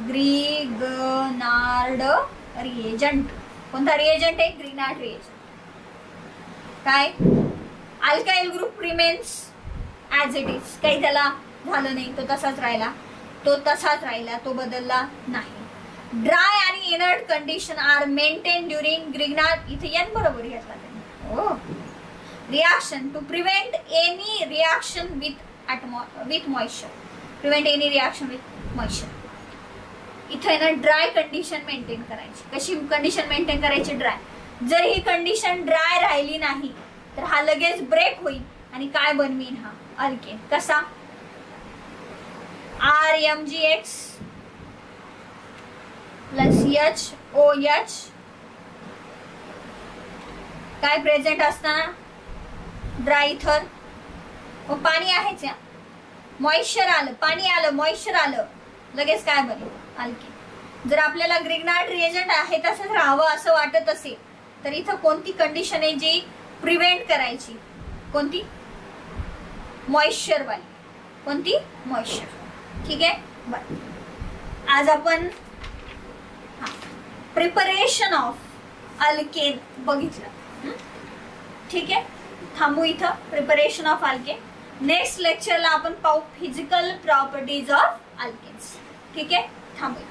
ग्रिग्नार्ड रिएजंट. कोणता रिएजंट आहे, ग्रिग्नार्ड रिएजंट. काय, alkyl group remains as it is, काही त्याला झालं नाही, तो तसाच राहिला. तो तसाच राहिला, तो बदलला नाही. ड्राय आणि inert condition are maintain during Grignard, इथे एन बरोबर घेतला त्यांनी. हो, reaction to prevent any reaction with moisture, prevent any reaction with moisture. इथे ना ड्राय कंडिशन मेंटेन करायची. कशी कंडिशन मेंटेन करायची? ड्राय. जर ही कंडिशन ड्राय राहिली नाही तर हा लगेच ब्रेक होईल आणि काय बनवीन? हा अल्केन. कसा? RMgX प्लस HOH काय प्रेझेंट असताना? ड्राय इथर. मग पाणी आहेच, या मॉइश्चर आलं, पाणी आलं, मॉइश्चर आलं, लगेच काय बनेल? अल्केन. जर आपल्याला ग्रिग्नार्ड रिएजंट आहे तसंच राहावं असं वाटत असेल तर इथं कोणती कंडिशन आहे जी प्रिव्हेंट करायची? कोणती? मॉइश्चर वाली. कोणती? मॉइश्चर. ठीक आहे. बर, आज आपण प्रिपरेशन ऑफ अल्केन बघितलं. ठीक आहे, थांबू इथं. Preparation of alkane. नेक्स्ट लेक्चरला आपण पाहू फिजिकल प्रॉपर्टीज ऑफ अल्केन्स. ठीक आहे, थांबूया.